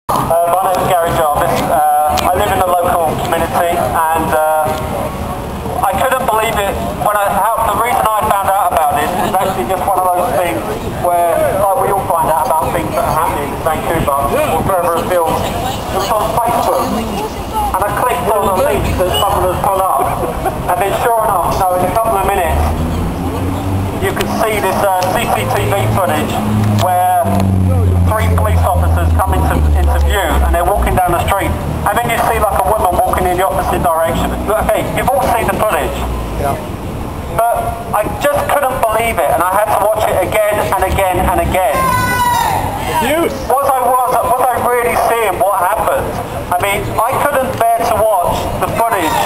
My name is Gary Jarvis. I live in the local community, and I couldn't believe it when the reason I found out about this is actually just one of those things where, like we all find out about things that are happening in Vancouver or further afield. It was on Facebook, and I clicked on the link that someone has put up, and then sure enough, in a couple of minutes, you could see this CCTV footage where 3 police officers come into view and they're walking down the street, and then you see like a woman walking in the opposite direction. Okay, you've all seen the footage. Yeah. But I just couldn't believe it, and I had to watch it again and again and again. Was I really seeing what happened? I mean, I couldn't bear to watch the footage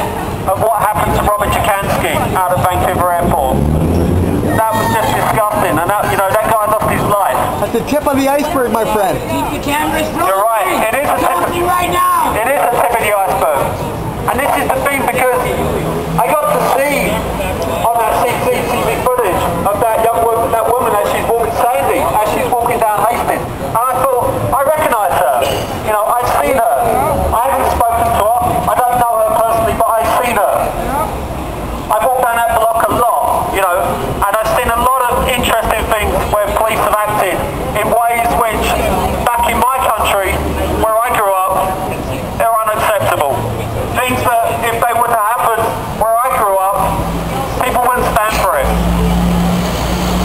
of what happened to Robert Jakansky out of Vancouver Airport. That was just disgusting, and that guy lost his life. That's the tip of the iceberg, my friend. Keep your cameras rolling. You're right. It is a tip of the iceberg. And this is the thing, because I got to see on that CCTV footage of that woman as she's walking, Sandy, as she's walking down Hastings. And I thought, I recognise her. I've seen her. I haven't spoken to her. I don't know her personally, but I've seen her. I've walked down that block a lot, and I've seen a lot of interesting things where police have acted in ways which, back in my country, where I grew up, they're unacceptable. Things that, if they were to happen where I grew up, people wouldn't stand for it.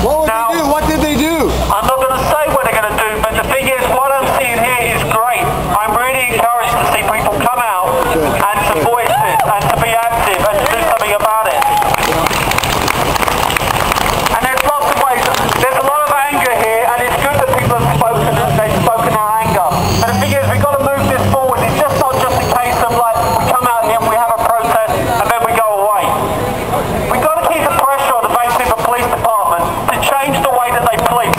What did they do? I'm not going to say what they're going to do, but the thing is, what I'm seeing here is great. I'm really encouraged to see people come out and to voice it, and to be active, and to do something about it. And there's lots of ways. There's a lot of anger here, and it's good that people have spoken, they've spoken their anger. And the thing is, we've got to move this forward. It's just not just a case of like, we come out here and we have a protest, and then we go away. We've got to keep the pressure on the Vancouver Police Department to change the way that they police.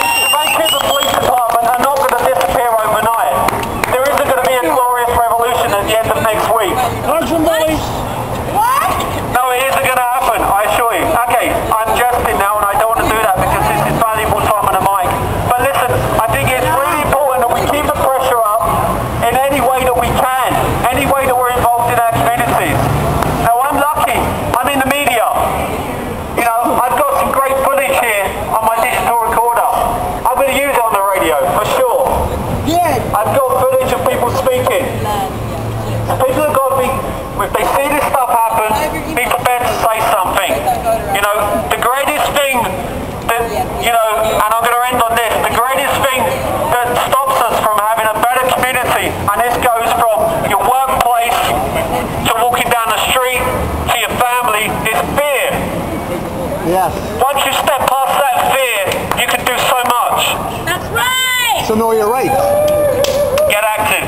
The Vancouver Police Department are not going to disappear overnight. There isn't going to be a glorious revolution at the end of next week. No, it isn't going to happen, I assure you. Okay, I'm jesting now, and I don't want to do that because this is valuable time on the mic. But listen, I think it's really important that we keep the pressure up in any way that we can, any way that we're involved in our communities. Now, I'm lucky. I'm in the media. I've got some great footage here on my digital recorder. I'm going to use it on the radio, for sure. I've got footage of people speaking. So people have got to be, if they see this stuff happen, be prepared to say something. The greatest thing that, and I'm going to end on this, the greatest thing that stops us from having a better community, and this goes from your workplace to walking down the street to your family, is fear. Yes. Once you step past that fear, you can do so much. That's right. So know your rights. Get active.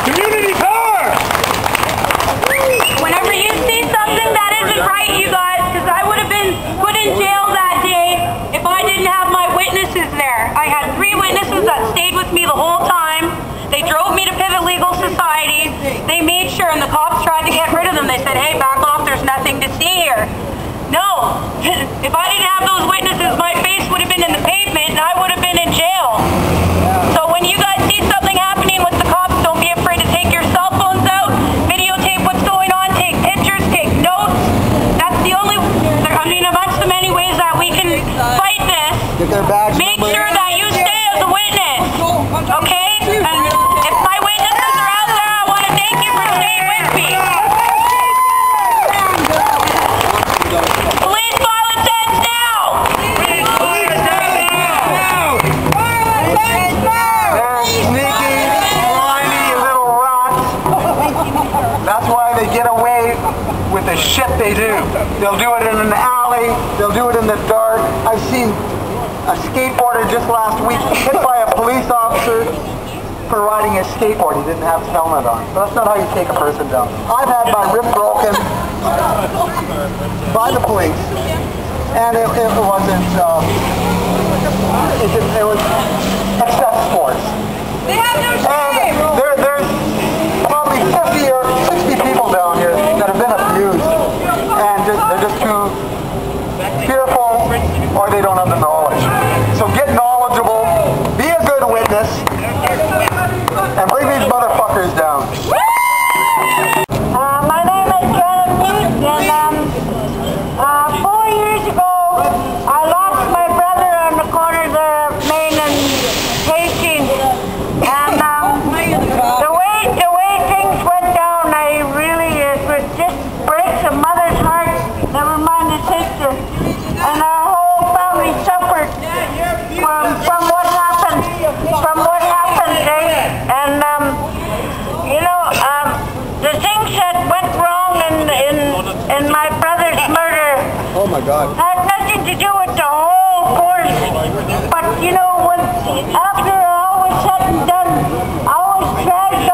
Community power! Whenever you see something that isn't right, you guys, because I would have been put in jail that day if I didn't have my witnesses there. I had 3 witnesses that stayed with me the whole time. They drove me to Pivot Legal Society. They made sure, and the cops tried to get rid of them. They said, hey, back off, there's nothing to see here. No, if I didn't have those witnesses, my face would have been in the pavement and I would have been in jail. So when you guys see something happening with the cops, don't be afraid to take your cell phones out, videotape what's going on, take pictures, take notes. That's the only, amongst the many ways that we can fight this. Get their badge. Make sure that you stay as a witness, okay? And if my witnesses are out there, I want to thank you for staying with me. Police violence ends now! They're sneaky, slimy little rats. That's why they get away with the shit they do. They'll do it in an alley. They'll do it in the dark. I've seen a skateboarder just last week hit by a police officer for riding a skateboard. He didn't have his helmet on. But that's not how you take a person down. I've had my rib broken by the police, and it wasn't, it was excess force. They have no shame! There's probably 50 or 60 people down here that have been abused, and they're just too fearful or they don't have the knowledge. So get knowledgeable, be a good witness, and bring these motherfuckers down. My name is Janet Mead, and 4 years ago I lost my brother on the corner of Main and Hastings, and the way things went down, it just breaks a mother's heart, never mind a sister, and our whole family suffered from what happened, and the things that went wrong in my brother's murder had nothing to do with the whole course. But when after all was said and done, I was dragged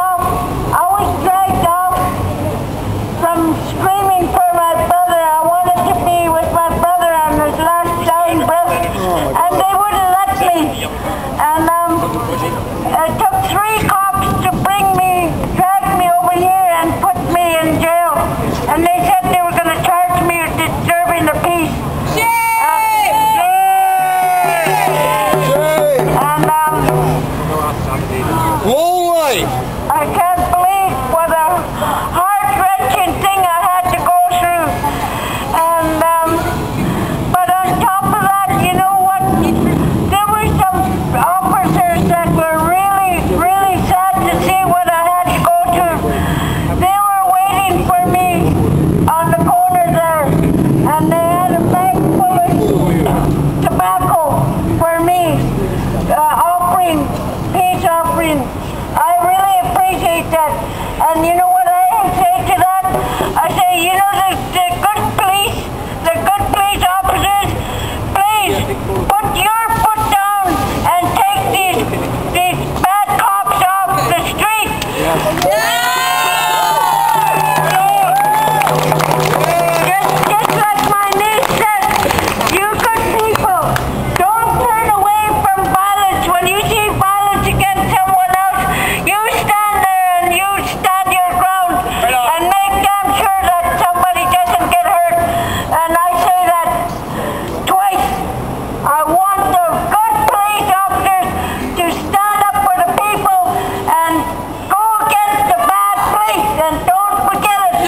off from screaming for my brother. I wanted to be with my brother on his last dying breath, and they wouldn't let me. And it took 3 cops to drag me over here and put me in jail. And they said they were going to charge me with disturbing the peace. I can't believe what a heart-wrenching thing I had to go through. And but on top of that, you know what? There were some officers that were really sad to see what I had to go through. They were waiting for me on the corner there, and they had a bag full of tobacco for me, peace offering. I really appreciate that. And you know what I say to that? I say, the good police officers, please put your foot down and take these bad cops off the street. Just like my niece said, you good people, don't turn away from violence. When you see violence against someone else, you stand there and you stand your ground and make damn sure that somebody doesn't get hurt. And I say that twice. I want the good police officers to stand up for the people and go against the bad police, and don't forget it.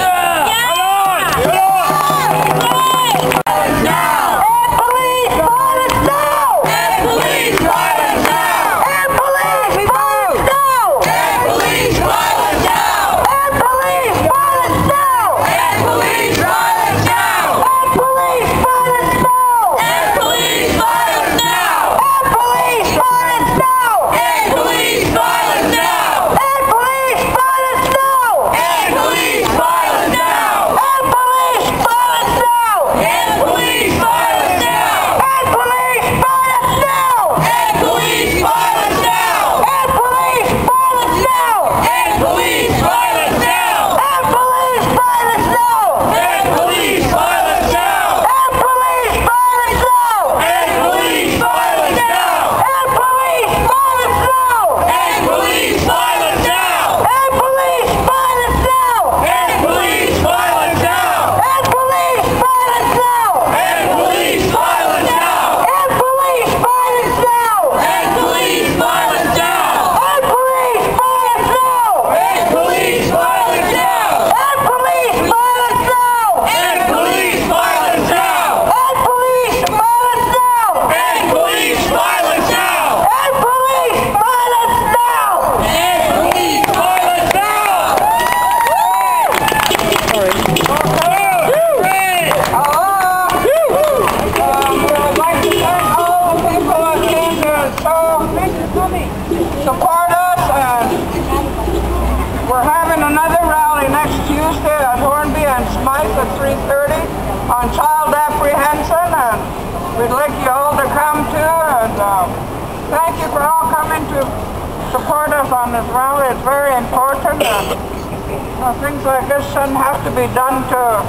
Support us, and we're having another rally next Tuesday at Hornby and Smythe at 3:30 on child apprehension, and we'd like you all to come too. And thank you for all coming to support us on this rally. It's very important, and things like this shouldn't have to be done to